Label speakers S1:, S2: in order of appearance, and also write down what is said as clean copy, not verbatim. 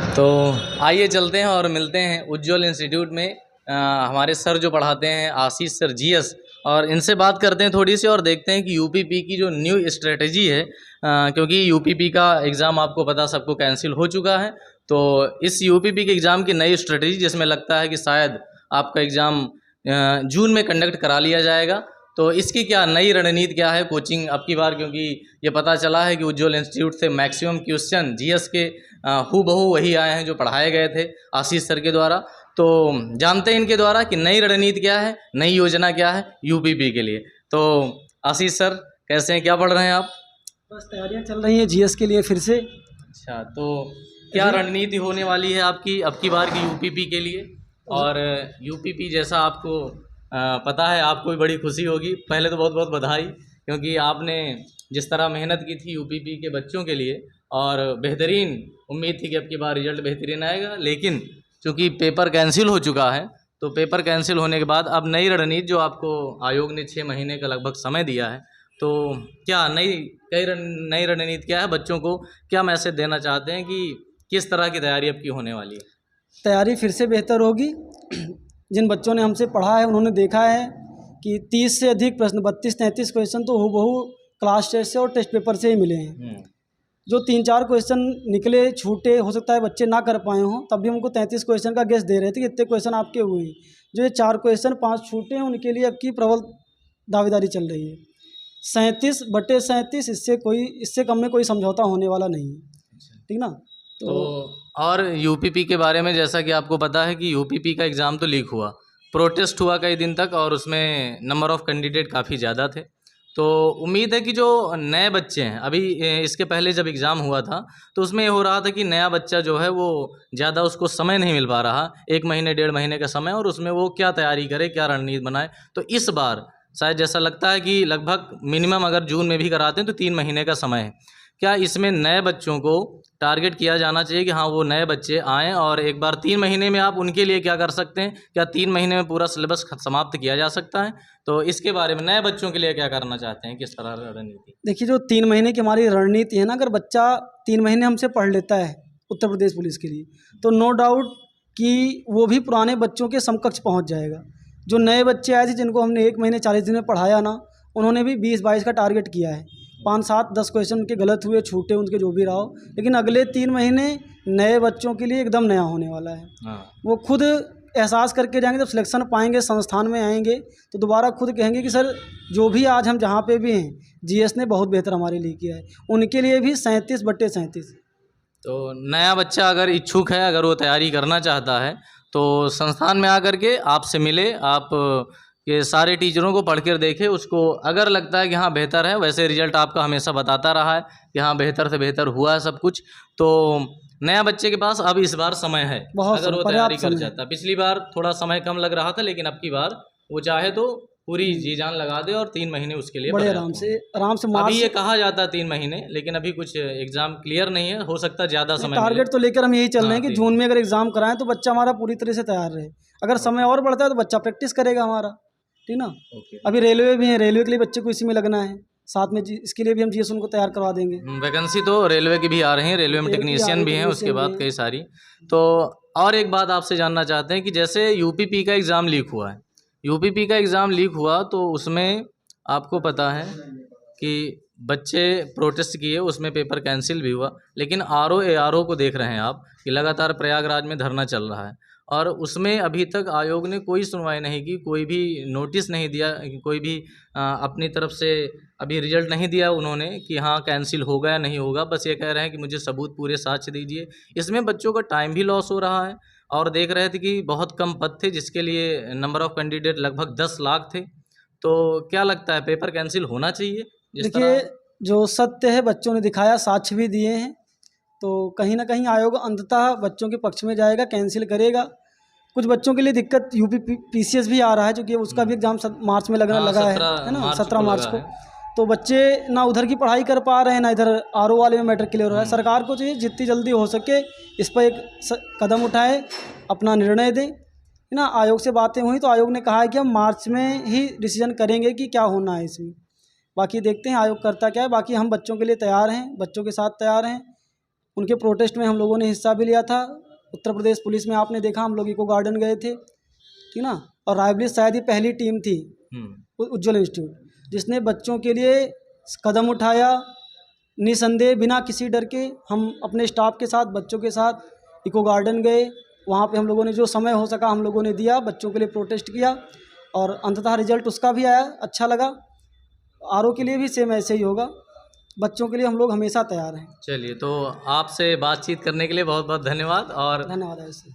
S1: तो आइए चलते हैं और मिलते हैं उज्ज्वल इंस्टीट्यूट में हमारे सर जो पढ़ाते हैं आशीष सर जीएस, और इनसे बात करते हैं थोड़ी सी और देखते हैं कि यूपीपी की जो न्यू स्ट्रेटजी है, क्योंकि यूपीपी का एग्ज़ाम आपको पता सबको कैंसिल हो चुका है। तो इस यूपीपी के एग्ज़ाम की नई स्ट्रेटजी जिसमें लगता है कि शायद आपका एग्ज़ाम जून में कंडक्ट करा लिया जाएगा। तो इसकी क्या नई रणनीति क्या है कोचिंग अब की बार, क्योंकि ये पता चला है कि उज्ज्वल इंस्टीट्यूट से मैक्सिमम क्वेश्चन जीएस के हूबहू वही आए हैं जो पढ़ाए गए थे आशीष सर के द्वारा। तो जानते हैं इनके द्वारा कि नई रणनीति क्या है, नई योजना क्या है यूपीपी के लिए। तो आशीष सर कैसे हैं, क्या पढ़ रहे हैं आप?
S2: बस तैयारियां चल रही हैं जीएस के लिए फिर से।
S1: अच्छा, तो क्या रणनीति होने वाली है आपकी अब की बार की यूपीपी के लिए? और यूपीपी जैसा आपको पता है, आपको भी बड़ी खुशी होगी। पहले तो बहुत बहुत बधाई, क्योंकि आपने जिस तरह मेहनत की थी यूपीपी के बच्चों के लिए, और बेहतरीन उम्मीद थी कि अब की बार रिजल्ट बेहतरीन आएगा। लेकिन चूँकि पेपर कैंसिल हो चुका है, तो पेपर कैंसिल होने के बाद अब नई रणनीति जो आपको आयोग ने 6 महीने का लगभग समय दिया है, तो क्या नई रणनीति क्या है, बच्चों को क्या मैसेज देना चाहते हैं कि किस तरह की तैयारी अब की होने वाली है?
S2: तैयारी फिर से बेहतर होगी। जिन बच्चों ने हमसे पढ़ा है उन्होंने देखा है कि 30 से अधिक प्रश्न, 32-33 क्वेश्चन तो हूबहू क्लास टेस्ट से और टेस्ट पेपर से ही मिले हैं। जो 3-4 क्वेश्चन निकले छूटे, हो सकता है बच्चे ना कर पाए हों, तब भी हमको 33 क्वेश्चन का गेस दे रहे थे कि इतने क्वेश्चन आपके हुए हैं। जो ये 4 क्वेश्चन 5 छूटे हैं उनके लिए अब की प्रबल दावेदारी चल रही है। 37/37, इससे कम में कोई समझौता होने वाला नहीं है। ठीक ना?
S1: तो और यूपीपी के बारे में जैसा कि आपको पता है कि यूपीपी का एग्ज़ाम तो लीक हुआ, प्रोटेस्ट हुआ कई दिन तक, और उसमें नंबर ऑफ़ कैंडिडेट काफ़ी ज़्यादा थे। तो उम्मीद है कि जो नए बच्चे हैं, अभी इसके पहले जब एग्ज़ाम हुआ था तो उसमें ये हो रहा था कि नया बच्चा जो है वो ज़्यादा उसको समय नहीं मिल पा रहा, 1 महीने 1.5 महीने का समय, और उसमें वो क्या तैयारी करे, क्या रणनीति बनाए। तो इस बार शायद जैसा लगता है कि लगभग मिनिमम अगर जून में भी कराते हैं तो 3 महीने का समय है। क्या इसमें नए बच्चों को टारगेट किया जाना चाहिए कि हाँ वो नए बच्चे आएँ, और एक बार 3 महीने में आप उनके लिए क्या कर सकते हैं? क्या 3 महीने में पूरा सिलेबस समाप्त किया जा सकता है? तो इसके बारे में नए बच्चों के लिए क्या करना चाहते हैं, किस तरह रणनीति?
S2: देखिए, जो 3 महीने की हमारी रणनीति है ना, अगर बच्चा 3 महीने हमसे पढ़ लेता है उत्तर प्रदेश पुलिस के लिए, तो नो डाउट कि वो भी पुराने बच्चों के समकक्ष पहुंच जाएगा। जो नए बच्चे आए थे जिनको हमने 1 महीने 40 दिन में पढ़ाया ना, उन्होंने भी 20-22 का टारगेट किया है। 5-7-10 क्वेश्चन उनके गलत हुए, छूटे, उनके जो भी रहा हो, लेकिन अगले 3 महीने नए बच्चों के लिए एकदम नया होने वाला है। वो खुद एहसास करके जाएंगे, जब सिलेक्शन पाएंगे, संस्थान में आएंगे, तो दोबारा खुद कहेंगे कि सर जो भी आज हम जहाँ पे भी हैं, जीएस ने बहुत बेहतर हमारे लिए किया है। उनके लिए भी 37/37।
S1: तो नया बच्चा अगर इच्छुक है, अगर वो तैयारी करना चाहता है, तो संस्थान में आकर के आपसे मिले, आप के सारे टीचरों को पढ़ कर देखे, उसको अगर लगता है कि हाँ बेहतर है, वैसे रिजल्ट आपका हमेशा बताता रहा है कि हाँ बेहतर से बेहतर हुआ है सब कुछ, तो नया बच्चे के पास अब इस बार समय है अगर वो तैयारी कर चाहता। पिछली बार थोड़ा समय कम लग रहा था, लेकिन अब की बार वो चाहे तो पूरी जी जान लगा दे और 3 महीने उसके लिए
S2: बड़े आराम से
S1: अभी ये कहा जाता है 3 महीने, लेकिन अभी कुछ एग्जाम क्लियर नहीं है, हो सकता है ज़्यादा समय
S2: टारगेट तो लेकर हम यही चल रहे हैं कि
S1: 3
S2: जून में अगर एग्जाम कराएं तो बच्चा हमारा पूरी तरह से तैयार रहे। अगर समय और बढ़ता है तो बच्चा प्रैक्टिस करेगा हमारा। ठीक ना? अभी रेलवे भी है, रेलवे के लिए बच्चे को इसी में लगना है, साथ में इसके लिए भी हम जीएस उनको तैयार करवा देंगे।
S1: वैकेंसी तो रेलवे की भी आ रही है, रेलवे में टेक्नीशियन भी हैं, उसके बाद कई सारी। तो और एक बात आपसे जानना चाहते हैं कि जैसे यूपीपी का एग्ज़ाम लीक हुआ है, यूपीपी का एग्ज़ाम लीक हुआ तो उसमें आपको पता है कि बच्चे प्रोटेस्ट किए, उसमें पेपर कैंसिल भी हुआ, लेकिन आरओ को देख रहे हैं आप कि लगातार प्रयागराज में धरना चल रहा है, और उसमें अभी तक आयोग ने कोई सुनवाई नहीं की, कोई भी नोटिस नहीं दिया, कोई भी अपनी तरफ से अभी रिजल्ट नहीं दिया उन्होंने कि हाँ कैंसिल होगा या नहीं होगा। बस ये कह रहे हैं कि मुझे सबूत पूरे साक्ष्य दीजिए। इसमें बच्चों का टाइम भी लॉस हो रहा है, और देख रहे थे कि बहुत कम पद थे जिसके लिए नंबर ऑफ़ कैंडिडेट लगभग 10 लाख थे। तो क्या लगता है, पेपर कैंसिल होना चाहिए?
S2: देखिए, जो सत्य है बच्चों ने दिखाया, साक्ष्य भी दिए हैं, तो कहीं ना कहीं आयोग अंततः बच्चों के पक्ष में जाएगा, कैंसिल करेगा। कुछ बच्चों के लिए दिक्कत यूपी पीसीएस भी आ रहा है, क्योंकि उसका भी एग्जाम मार्च में लगा है ना, 17 मार्च को। तो बच्चे ना उधर की पढ़ाई कर पा रहे हैं, ना इधर आरओ वाले में मैटर क्लियर हो रहा है। सरकार को चाहिए जितनी जल्दी हो सके इस पर एक कदम उठाए, अपना निर्णय दें, है ना। आयोग से बातें हुई तो आयोग ने कहा है कि हम मार्च में ही डिसीजन करेंगे कि क्या होना है इसमें। बाकी देखते हैं आयोग करता क्या है। बाकी हम बच्चों के लिए तैयार हैं, बच्चों के साथ तैयार हैं, उनके प्रोटेस्ट में हम लोगों ने हिस्सा भी लिया था। उत्तर प्रदेश पुलिस में आपने देखा हम लोग इको गार्डन गए थे, ठीक ना। और रायबरेली शायद ही पहली टीम थी उज्ज्वल इंस्टीट्यूट जिसने बच्चों के लिए कदम उठाया, निसंदेह बिना किसी डर के। हम अपने स्टाफ के साथ, बच्चों के साथ इको गार्डन गए। वहाँ पे हम लोगों ने जो समय हो सका हम लोगों ने दिया, बच्चों के लिए प्रोटेस्ट किया और अंततः रिजल्ट उसका भी आया, अच्छा लगा। आरओ के लिए भी सेम ऐसे ही होगा, बच्चों के लिए हम लोग हमेशा तैयार हैं।
S1: चलिए, तो आपसे बातचीत करने के लिए बहुत बहुत धन्यवाद। और
S2: धन्यवाद। ऐसे